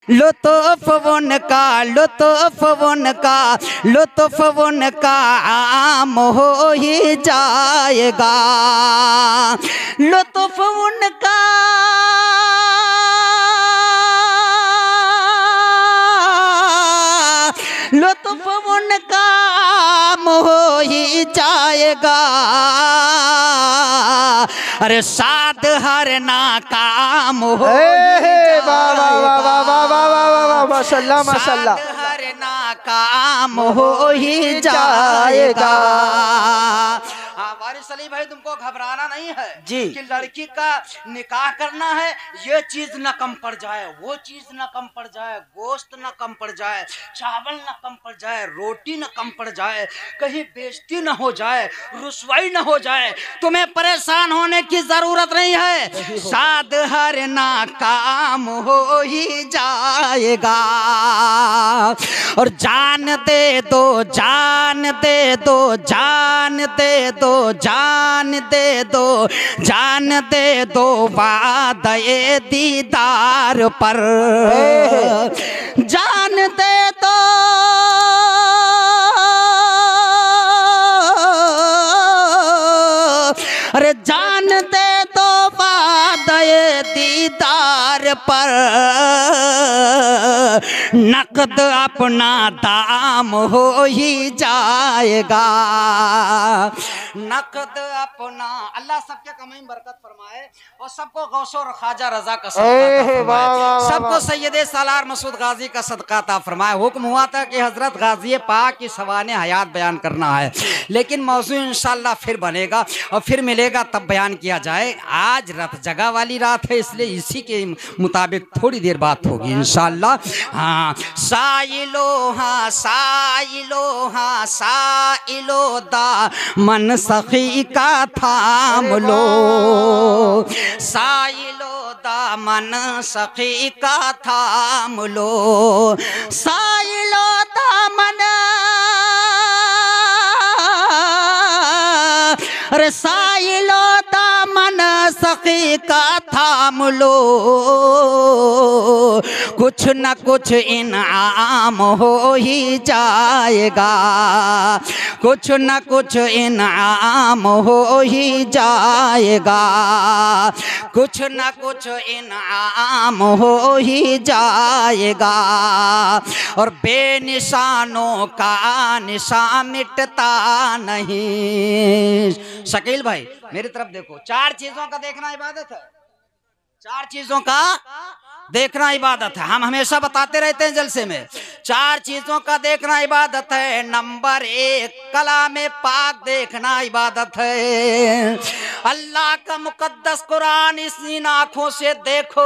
लुत्फ उनका लुत्फ उनका लुत्फ उनका आम हो ही जाएगा। लुत्फ उनका लुत्फ उनका आम हो ही जाएगा। अरे साध हर नाकाम हो माशाल्लाह माशाल्लाह, हर नाकाम हो ही जाएगा। वारिस अली भाई, तुमको घबराना नहीं है जी कि लड़की का निकाह करना है, ये चीज न कम पड़ जाए, वो चीज न कम पड़ जाए, गोश्त न कम पड़ जाए, चावल न कम पड़ जाए, रोटी न कम पड़ जाए, कहीं बेइज्जती न हो जाए, रुसवाई न हो जाए। तुम्हें परेशान होने की जरूरत नहीं है। साध हर नाकाम हो ही जाएगा। और जान दे दो जान दे दो जान दे दो जान दे दो जान दे दो वादे दीदार पर। जान दे दो अरे जान दे दो वादे दीदार पर। नकद अपना दाम हो ही जाएगा। नकद अपना। अल्लाह सबके कमाई में बरकत फरमाए और सबको गौसो और ख्वाजा रजा का सदका फरमाए, सबको सैयद सालार मसूद गाजी का सदका अता फरमाए। हुक्म हुआ था कि हजरत गाजी पाक की सवाने हयात बयान करना है, लेकिन मौजू इंशाल्लाह फिर बनेगा और फिर मिलेगा तब बयान किया जाए। आज रत जगह वाली रात है, इसलिए इसी के मुताबिक थोड़ी देर बात होगी इंशाल्लाह। हाँ, साइलो हाँ साइलो हाँ साइलो दा मन सखी का थाम लो। साइलो दा मन सखी का थाम लो। साइलो दा मन अरे साइलो दा मन सखी का थाम लो। कुछ न कुछ इनाम हो ही जाएगा। कुछ न कुछ इनाम हो ही जाएगा। कुछ न कुछ इनाम हो ही जाएगा। और बेनिशानों का निशान मिटता नहीं। शकील भाई मेरी तरफ देखो, 4 चीजों का देखना इबादत है। 4 चीजों का देखना इबादत है। हम हमेशा बताते रहते हैं जलसे में, 4 चीजों का देखना इबादत है। नंबर 1 कलामे पाक देखना इबादत है। अल्लाह का मुकद्दस कुरान इसी आंखों से देखो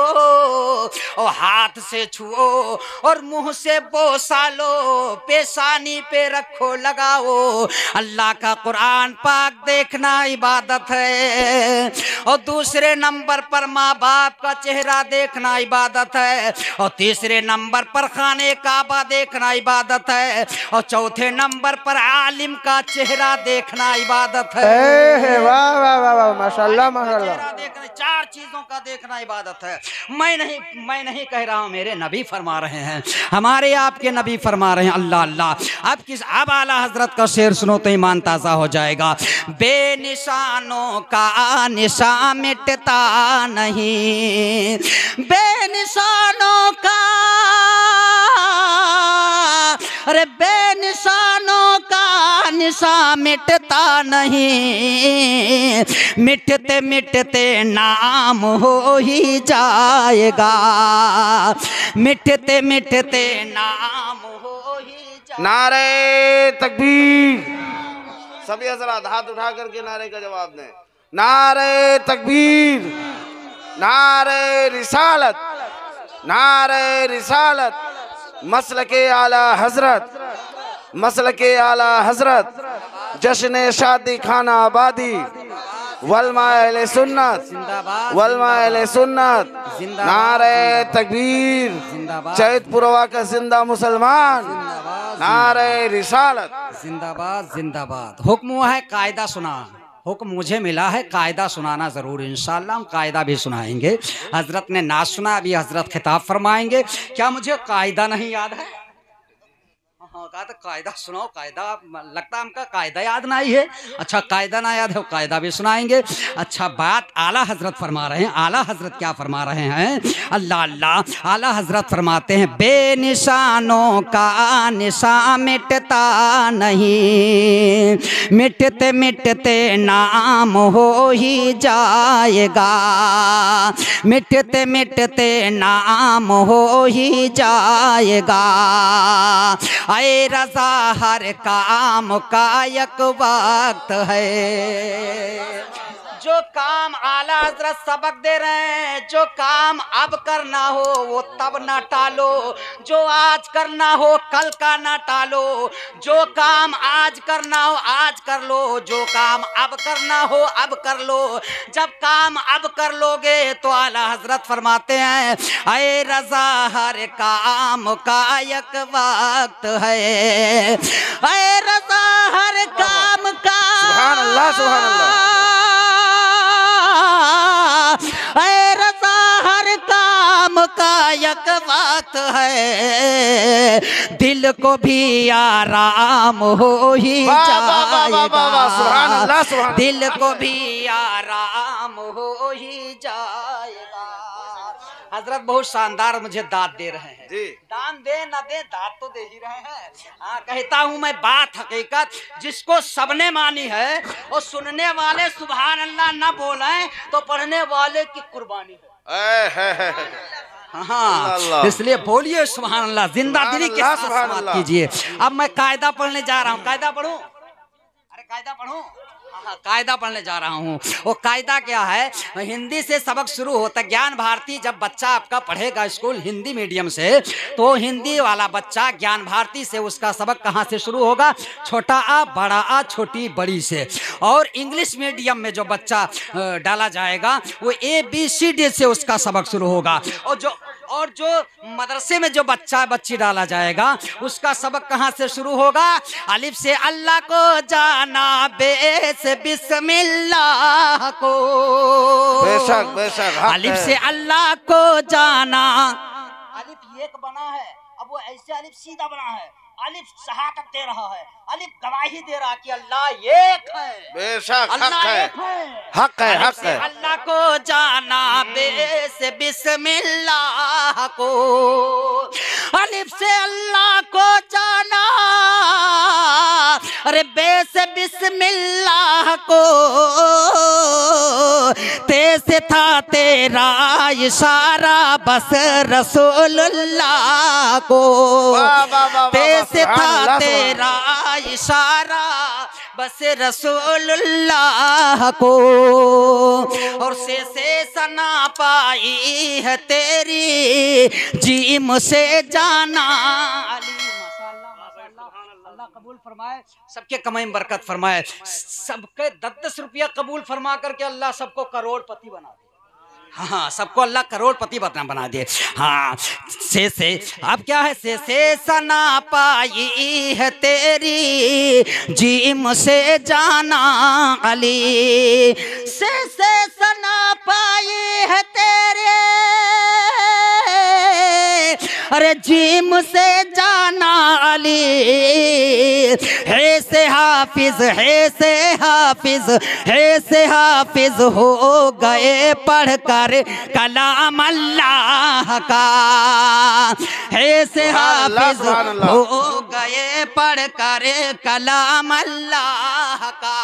और हाथ से छुओ और मुंह से बोसा लो, पेशानी पे रखो लगाओ। अल्लाह का कुरान पाक देखना इबादत है। और दूसरे नंबर पर माँ बाप का चेहरा देखना इबादत है। और तीसरे नंबर पर खाने काबा देखना इबादत है। और चौथे नंबर पर आलिम का चेहरा देखना इबादत है। वाह वाह वाह माशाल्लाह माशाल्लाह। 4 चीजों का देखना इबादत है। मैं नहीं कह रहा हूं, मेरे नबी फरमा रहे हैं, हमारे आपके नबी फरमा रहे हैं। अल्लाह अल्लाह। अब आला हजरत का शेर सुनो तो ईमान ताजा हो जाएगा। बेनिशानों का निशान मिटता नहीं। बेनिशानों का अरे बेनिशानों का निशान मिटता नहीं। मिटते मिटते नाम हो ही जाएगा। मिटते मिटते नाम हो ही जाएगा। नारे तकबीर। सभी हजरात हाथ उठा करके नारे का जवाब दें। नारे तकबीर, नारे रिसालत, नारे रिसालत। मसलके आला हजरत, मसलके आला हजरत। जश्न शादी खाना आबादी, वलमा अहले सुन्नत, वलमा अहले सुन्नत। नारे तकबीर, चैत पुरवा का जिंदा मुसलमान। नारे रिसालत जिंदाबाद जिंदाबाद। हुक्म हुआ है, कायदा सुना। हुक्म मुझे मिला है कायदा सुनाना ज़रूर, इंशाअल्लाह हम कायदा भी सुनाएंगे। हजरत ने नाच सुना, अभी हजरत खिताब फरमाएंगे। क्या मुझे कायदा नहीं याद है? हाँ, कहा था कायदा सुनाओ, कायदा लगता है हमका कायदा याद ना ही है। अच्छा, कायदा ना याद है, कायदा भी सुनाएंगे। अच्छा, बात आला हजरत फरमा रहे हैं। आला हजरत क्या फरमा रहे हैं? अल्लाह अल्लाह। आला हजरत फरमाते हैं बेनिशानों का निशान मिटता नहीं, मिटते मिटते नाम हो ही जाएगा, मिटते मिटते नाम हो ही जाएगा। ऐ रज़ा हर काम का एक वक्त है। जो काम आला हजरत सबक दे रहे हैं, जो काम अब करना हो वो तब ना टालो, जो आज करना हो कल का ना टालो, जो काम आज करना हो आज कर लो, जो काम अब करना हो अब कर लो। जब काम अब कर लोगे तो आला हजरत फरमाते हैं ऐ रज़ा हर काम का एक वक्त है, ऐ रज़ा हर काम का। सुभान अल्लाह, सुभान अल्लाह। ऐ रज़ा हर काम का एक वक्त है, दिल को भी आराम हो ही जाएगा, सुभान अल्लाह, सुभान। दिल को भी आराम हो ही जाएगा। हजरत बहुत शानदार मुझे दाद दे रहे हैं जी। दान दे ना दे दाद तो दे ही रहे हैं। हाँ, कहता हूँ मैं बात हकीकत जिसको सबने मानी है और सुनने वाले सुभान अल्लाह ना बोले तो पढ़ने वाले की कुर्बानी है। हाँ, इसलिए बोलिए सुभान अल्लाह, जिंदा दिली के साथ समाप्त कीजिए। अब मैं कायदा पढ़ने जा रहा हूँ। कायदा पढ़ूं? अरे कायदा पढ़ूं? हाँ, कायदा पढ़ने जा रहा हूँ। वो कायदा क्या है? हिंदी से सबक शुरू होता है। ज्ञान भारती जब बच्चा आपका पढ़ेगा स्कूल हिंदी मीडियम से, तो हिंदी वाला बच्चा ज्ञान भारती से उसका सबक कहाँ से शुरू होगा? छोटा आ, बड़ा आ, छोटी बड़ी से। और इंग्लिश मीडियम में जो बच्चा डाला जाएगा वो ABCD से उसका सबक शुरू होगा। और जो मदरसे में जो बच्चा बच्ची डाला जाएगा उसका सबक कहाँ से शुरू होगा? अलिफ से अल्लाह को जाना, बे से बिस्मिल्लाह को, बेशक बेशक, अलिफ से अल्लाह को जाना। अलिफ एक बना है, अब वो ऐसे अलिफ सीधा बना है। अलिफ शहादत दे रहा है, अलिफ गवाही दे रहा कि अल्लाह एक है। बेशक, अल्लाह हक है, एक है, हक है, हक है। अल्लाह को जाना, बे से बिस्मिल्लाह को, अलिफ से अल्लाह को जाना, अरे बे से बिस्मिल्लाह को, ते से था तेरा इशारा बस रसूलुल्लाह को, ते से था तेरा इशारा बस रसूलुल्लाह को, और से सना पाई है तेरी जीम से जाना। अल्लाह कबूल फरमाए, सबके कमाई में बरकत फरमाए, सबके 10-10 रुपया कबूल फरमा करके अल्लाह सबको करोड़पति बना दे। हाँ, सबको अल्लाह करोड़पति बना दे। हाँ, से अब क्या है? से सना पाई है तेरी जीम से जाना अली, से सना पाई है तेरे, अरे जीम से जाना अली, है से हाफिज, है से हाफिज, है से हाफिज हो गए पढ़ कर कलाम अल्लाह का, है से हाफिज हो गए पढ़ कर कलाम अल्लाह का,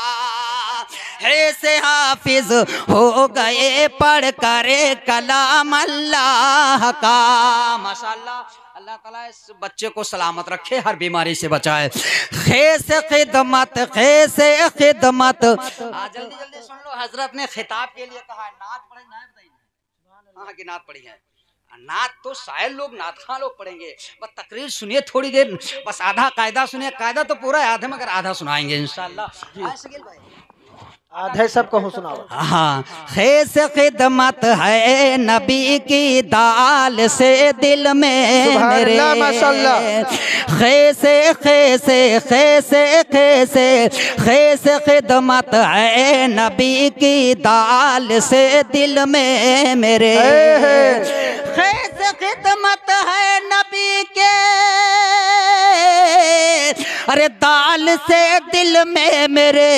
है से हाफिज हो गए पढ़ कर कलाम अल्लाह का। माशाअल्लाह, अल्लाह ताला इस बच्चे को सलामत रखे, हर बीमारी से बचाए। खे से खिदमत, खे से खिदमत। जल्दी जल्दी सुन लो, हजरत ने खिताब के लिए कहा है। नात पढ़ी, नात बताइए। हाँ की नात पढ़ी है। नात तो शायर लोग, नात खां लोग पढ़ेंगे। बस तकरीर सुनिए थोड़ी देर, बस आधा कायदा सुनिए। कायदा तो पूरा याद है मगर आधा सुनाएंगे इंशाअल्लाह। शकील भाई आधे सब कहूँ सुनाओ। हाँ, खैस खिदमत है नबी की दाल से दिल में सुभान मेरे, अल्लाह माशाअल्लाह। खैसे खैसे खैसे खैसे खैसे खिदमत है नबी की दाल से दिल में मेरे, खैसे खिदमत है नबी के अरे दाल से दिल में मेरे,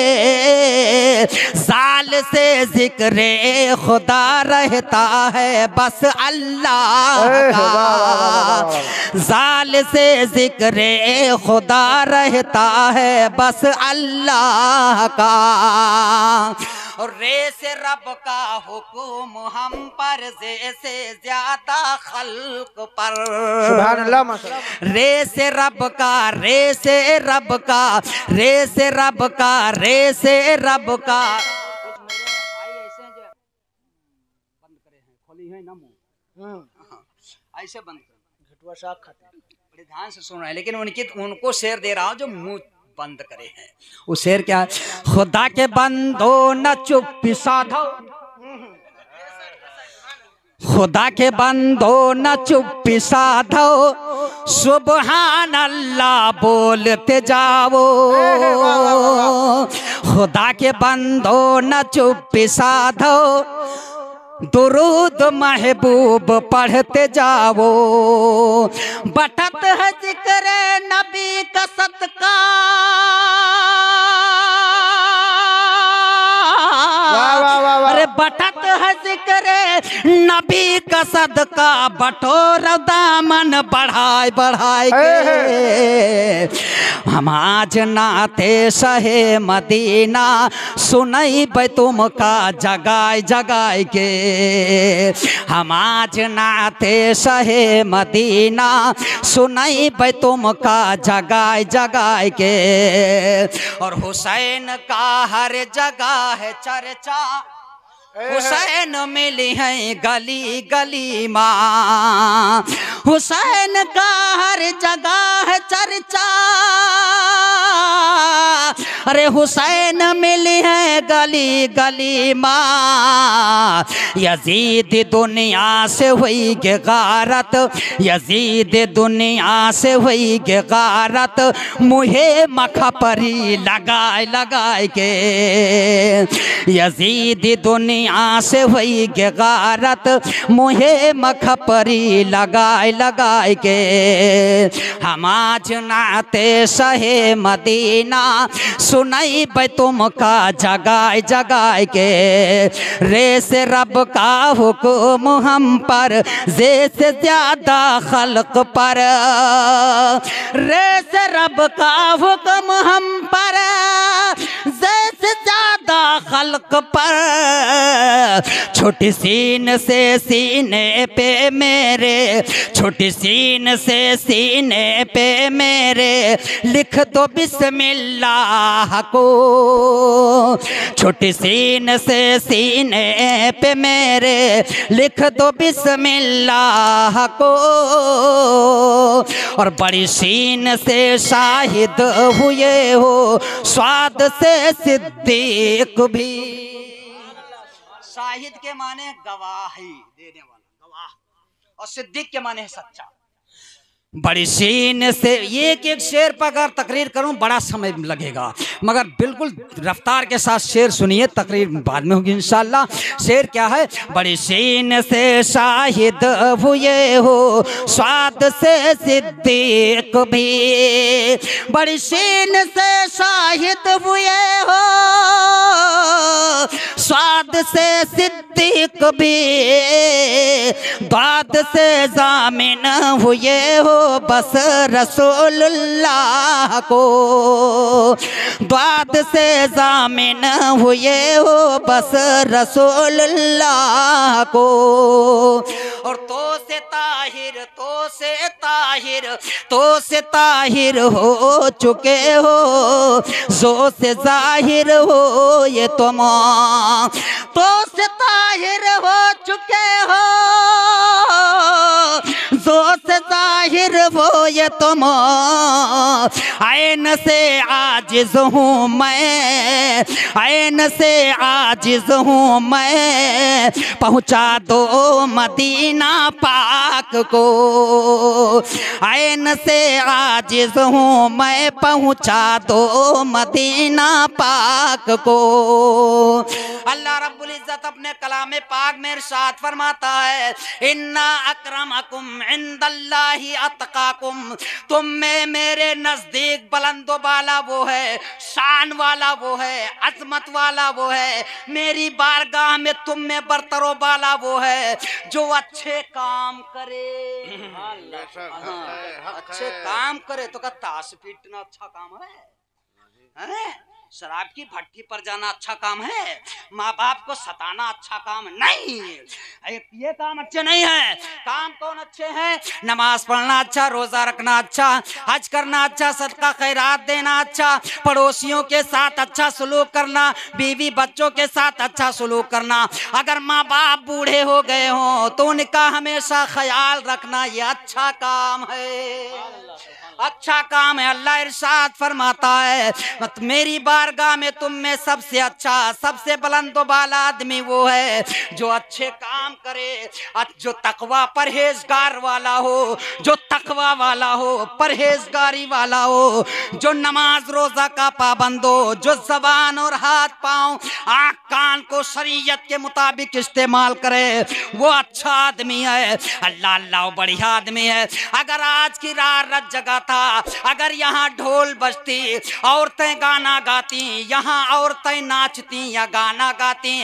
साल से जिक्रे खुदा रहता है बस अल्लाह का, साल से जिक्रे खुदा रहता है बस अल्लाह का, और रे से रब का हुक्म हम पर जैसे ज्यादा खल्क पर, सुभान अल्लाह माशाअल्लाह। रे से रब का, रे से रब का, रे से रब का, रे से रब का। ऐसे बंद कर, घटुआ साग खाते हैं। बड़े ध्यान से सुन रहे हैं, लेकिन उनको शेर दे रहा हूं जो मुंह बंद करे हैं। वो शेर क्या है? खुदा के बंदो न चुप साधो, खुदा के बंदो न चुप साधो, सुबहान अल्लाह बोलते जाओ, खुदा के बंदो न चुप साधो, दुरूद महबूब पढ़ते जाओ, बटत है जिक्र नबी का सदका, अरे बटत है जिक्र नबी का सदका, बटोर दामन बढ़ाए बढ़ाए के, हम आज नाते शहे मदीना सुनई बे तुम का जगाए जगाए के, हम आज नाते शहे मदीना सुनई बे तुम का जगाए जगाए के, और हुसैन का हर जगह है चर्चा, हुसैन मिली है गली गली माँ, हुसैन का हर जगह है चर्चा, अरे हुसैन मिली है गली गली माँ, यजीद दुनिया से हुई के गारत, यजीद दुनिया से हुई के गारत, मुहे मखपरी लगाए लगाए के, यजीद दुनिया से हुई के गारत, मुहे मखपरी लगाए लगाए के, हम आज नाते शहे मदीना सुनाई बे तुम का जगाए जगाए के, रे से रब का हुक्म हम पर जैसे ज्यादा खल्क पर, रे से रब का हुक्म हम पर जैसे ज्यादा खल्क पर, छोटी सीन से सीने पे मेरे, छोटी सीन से सीने पे मेरे, लिख दो बिस्मिल्लाह को, छोटी सीन से सीने पे मेरे, लिख दो बिस्मिल्लाह को, और बड़ी सीन से शाहिद हुए हो, स्वाद से सिद्दीक भी, शाहिद के माने गवाही देने वाला, गवाह, और सिद्दीक के माने सच्चा। बड़ी सीन से एक एक शेर पर अगर तकरीर करूं बड़ा समय लगेगा, मगर बिल्कुल रफ्तार के साथ शेर सुनिए, तकरीर बाद में होगी इंशाल्लाह। शेर क्या है? बड़ी सीन से शाहिद हुए हो, स्वाद से सिद्दीक भी, बड़ी सीन से शाहिद हुए हो, स्वाद से सिद्दीक भी, बाद से जामिन हुए हो बस रसूलुल्लाह को, बाद से जामिन हुए हो बस रसूलुल्लाह को, और तो से ताहिर, तो से ताहिर, तो से ताहिर हो चुके हो, जो से जाहिर हो ये तुम, तो से ताहिर हो चुके हो, जो से जाहिर वो ये तुम, ऐन से आजिज हूँ मैं, ऐन से आजिज हूँ मैं, पहुँचा दो मदीना पाक को। ऐन से आजिज हूँ मैं, पहुँचा दो मदीना पाक को। अल्लाह रब्बुल इज्जत अपने कलामे पाक में इरशाद फरमाता है, इन्ना अक्रमकुम इंदल्लाहि अतकाकुम, तुम में मेरे नजदीक बुलंदो बाला वो है, शान वाला वो है, अजमत वाला वो है, मेरी बारगाह में तुम में बरतरो बाला वो है जो अच्छे काम करे। अच्छे काम करे तो का ताश पीटना अच्छा काम है? शराब की भट्टी पर जाना अच्छा काम है? माँ बाप को सताना अच्छा काम नहीं। ये काम अच्छे नहीं है। काम कौन अच्छे हैं? नमाज पढ़ना अच्छा, रोजा रखना अच्छा, हज करना अच्छा, सदका खैरात देना अच्छा, पड़ोसियों के साथ अच्छा सलूक करना, बीवी बच्चों के साथ अच्छा सलूक करना। अगर माँ बाप बूढ़े हो गए हों तो उनका हमेशा ख्याल रखना, ये अच्छा काम है, अच्छा काम है। अल्लाह इरशाद फरमाता है, मेरी बारगाह में तुम में सबसे अच्छा, सबसे बुलंद बाला आदमी वो है जो अच्छे काम करे, जो तकवा परहेजगार वाला हो, जो तकवा वाला हो, परहेजगारी वाला हो, जो नमाज रोजा का पाबंद हो, जो जबान और हाथ पांव आँख कान को शरीयत के मुताबिक इस्तेमाल करे, वो अच्छा आदमी है। अल्लाह अल्लाह बढ़िया आदमी है। अगर आज की रात जगह था, अगर यहाँ ढोल बजती, औरतें गाना गाती, यहाँ औरतें नाचती या गाना गाती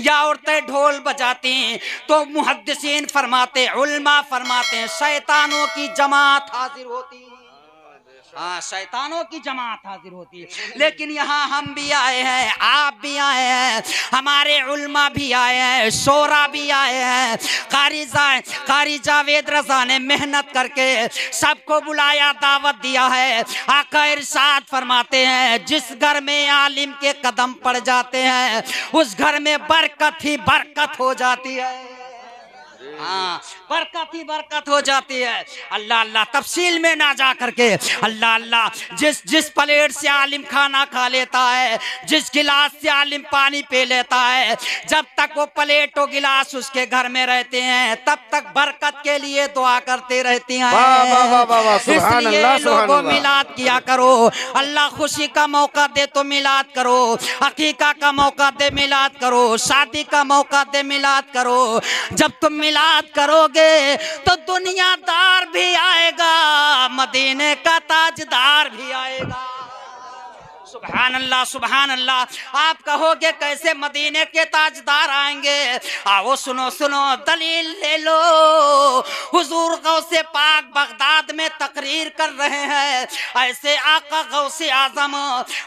या औरतें ढोल बजाती, तो मुहद्दिसीन फरमाते, उल्मा फरमाते, शैतानों की जमात हाजिर होती। हाँ, शैतानों की जमात हाजिर होती है। लेकिन यहाँ हम भी आए हैं, आप भी आए हैं, हमारे उल्मा भी आए हैं, शोरा भी आए हैं, कारी जावेद रजा ने मेहनत करके सबको बुलाया, दावत दिया है। आका इरशाद फरमाते हैं, जिस घर में आलिम के कदम पड़ जाते हैं उस घर में बरकत ही बरकत हो जाती है। हाँ, बरकत ही बरकत हो जाती है। अल्लाह अल्लाह तफसील में ना जा करके, अल्लाह अल्लाह जिस प्लेट से आलिम खाना खा लेता है, जिस गिलास से आलिम पानी पी लेता है, जब तक वो प्लेट और गिलास उसके घर में रहते हैं तब तक बरकत के लिए दुआ करते रहती हैं। इसलिए लोगों मिलाद किया करो, अल्लाह खुशी का मौका दे तो मिलाद करो, अकीका का मौका दे मिलाद करो, शादी का मौका दे मिलाद करो। जब तुम मिलाद करोगे तो दुनियादार भी आएगा, मदीने का ताजदार भी आएगा। सुभान अल्लाह, सुभान अल्लाह। आप कहोगे कैसे मदीने के ताजदार आएंगे? आओ सुनो सुनो, दलील ले लो। हुजूर गौसे पाक बगदाद में तकरीर कर रहे हैं, ऐसे आका गौसे आजम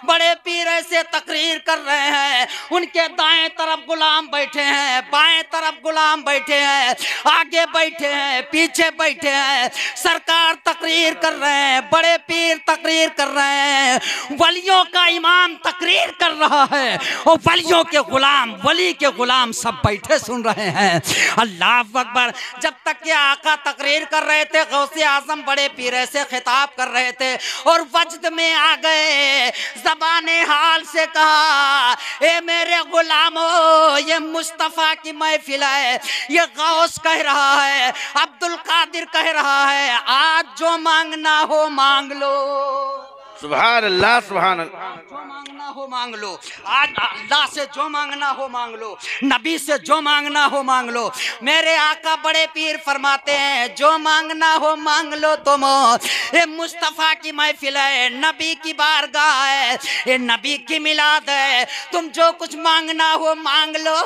बड़े पीर ऐसे तकरीर कर रहे हैं, उनके दाएं तरफ गुलाम बैठे हैं, बाएं तरफ गुलाम बैठे हैं, आगे बैठे हैं, पीछे बैठे हैं। सरकार तकरीर कर रहे हैं, बड़े पीर तकरीर कर रहे हैं, वलियों का इमाम तकरीर कर रहा है और वलियों के गुलाम, वली के गुलाम सब बैठे सुन रहे हैं। अल्लाह अकबर। जब तक के आका तकरीर कर रहे थे, गौसे आजम बड़े पीर से खिताब कर रहे थे और वजद में आ गए, ज़बाने हाल से कहा, ए मेरे गुलामों, ये मुस्तफ़ा की महफिल है, ये गौस कह रहा है, अब्दुल कादिर कह रहा है, आज जो मांगना हो मांग लो। सुभान अल्लाह, सुभान अल्लाह। जो मांगना हो मांग लो, आज अल्लाह से जो मांगना हो मांग लो, नबी से जो मांगना हो मांग लो। मेरे आका बड़े पीर फरमाते हैं, जो मांगना हो मांग लो तुम। ये मुस्तफ़ा की महफिल है, नबी की बारगाह है, ये नबी की मिलाद है। तुम जो कुछ मांगना हो मांग लो।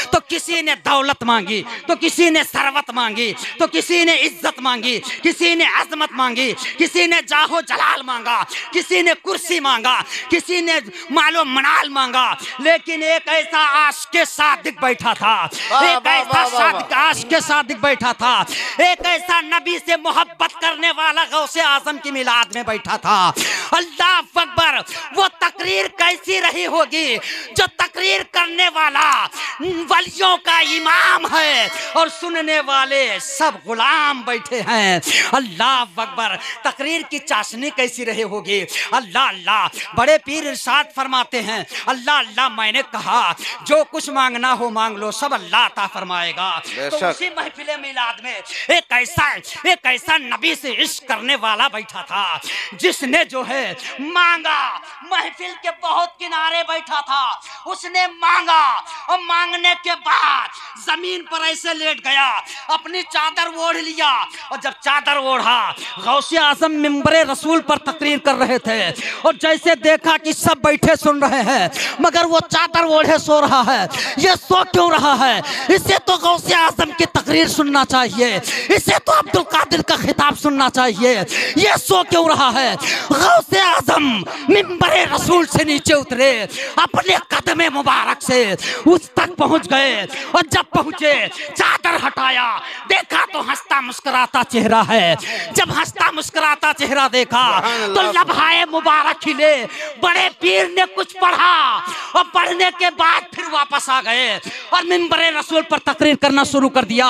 तो किसी ने दौलत मांगी, तो किसी ने सरवत मांगी, तो किसी ने इज्जत मांगी, किसी ने अजमत मांगी, किसी ने जाहो जलाल मांगा, मांगा, किसी ने कुर्सी मांगा, किसी ने मालो मनाल मांगा, लेकिन एक ऐसा आशिक़ सादिक बैठा था, एक ऐसा सादिक आशिक़ सादिक बैठा था, एक ऐसा नबी से मोहब्बत करने वाला गौसे आज़म की मिलाद में बैठा था। अल्लाह अकबर, वो तकरीर कैसी रही होगी जो तकरीर करने वाला वलियों का इमाम है और सुनने वाले सब गुलाम बैठे हैं। अल्लाह अकबर, तकरीर की चाशनी कैसी रही होगी। अल्लाह अल्लाह, बड़े पीर इरशाद फरमाते हैं, अल्लाह अल्लाह, मैंने कहा जो कुछ मांगना हो मांग लो, सब अल्लाह अता फरमाएगा। तो उसी महफिल मिलाद में एक ऐसा नबी से इश्क करने वाला बैठा था, जिसने जो है मांगा, महफिल के बहुत किनारे बैठा था, उसने मांगा और मांगने के बाद जमीन पर ऐसे लेट गया, अपनी चादर ओढ़ लिया, और जब चादर ओढ़ा, गौसे आज़म मिंबरे रसूल पर तकरीर कर रहे थे, और जैसे देखा कि सब बैठे सुन रहे हैं मगर वो चादर ओढ़े सो रहा है, ये सो क्यों रहा है? इसे तो गौसे आज़म की तकरीर सुनना चाहिए, इसे तो अब्दुल कादिर का खिताब सुनना चाहिए, ये सो क्यों रहा है? गौसे आज़म मिंबरे रसूल से नीचे उतरे, अपने कदमे मुबारक से उस तक पहुंच गए, और जब पहुंचे चादर हटाया, देखा तो हंसता मुस्कुराता चेहरा है। जब हंसता मुस्कुराता चेहरा देखा तो लम्हाए मुबारक खिले। बड़े पीर ने कुछ पढ़ा और पढ़ने के बाद फिर वापस आ गए और मिंबरे रसूल पर तकरीर करना शुरू कर दिया।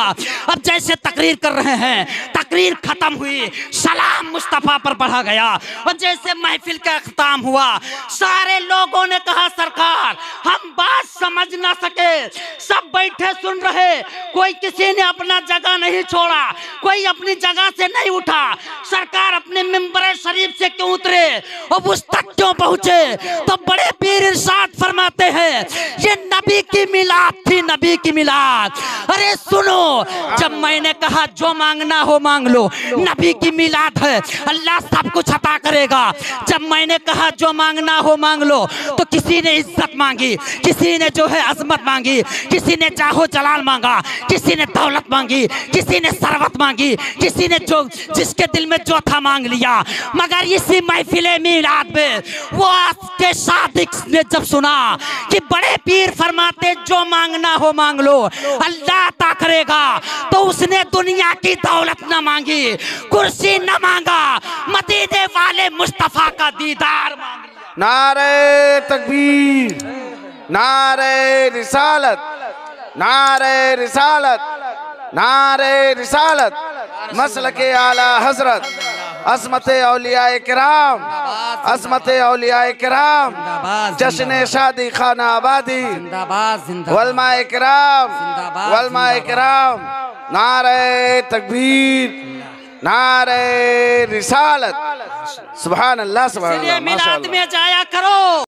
अब जैसे तकरीर कर रहे हैं, तकरीर खत्म हुई, सलाम मुस्तफा पर पढ़ा गया, और जैसे महफिल का अख्ताम हुआ, सारे लोगों ने कहा सरकार हम बात समझ ना सके, सब बैठे सुन रहे, कोई किसी ने अपना जगह नहीं छोड़ा, कोई अपनी जगह से नहीं उठा, सरकार अपने मिंबर शरीफ से क्यों उतरे और उस तक क्यों पहुंचे? तो बड़े पीर इरशाद फरमाते हैं ये नबी की मिलाद थी, नबी की मिलाद। अरे सुनो, जब मैंने कहा जो मांगना हो मांग लो, नबी की मिलाद है, अल्लाह सब कुछ अता करेगा। जब मैंने कहा जो मांगना हो मांग लो, तो किसी ने इज्जत मांगी, किसी ने जो है अजमत मांगी, किसी ने जाहो जलाल मांगा, किसी ने दौलत मांगी, किसी ने सरवत मांगी, किसी ने जो जिसके दिल में जो था मांग लिया। मगर इसी महफिले मिलाद में वो आपके सादिक ने जब सुना कि बड़े पीर फरमाते जो मांगना हो मांग लो, अल्लाह अता करेगा, तो उसने दुनिया की दौलत न मांगी, कुर्सी न मांगा, मदीने वाले मुस्तफा का दीदार मांग लिया। नारे तकबीर, नारे रिसालत, नारे रिसालत, नारे रिसालत, मसलके आला हजरत, असमते औलियाए किराम, असमते औलियाए किराम, जश्न शादी खाना आबादी, वलमाए किराम, वलमाए किराम, नारे तकबीर, नारे रिसालत, सुभान अल्लाह, सुभान अल्लाह, मिलाद में जाया करो।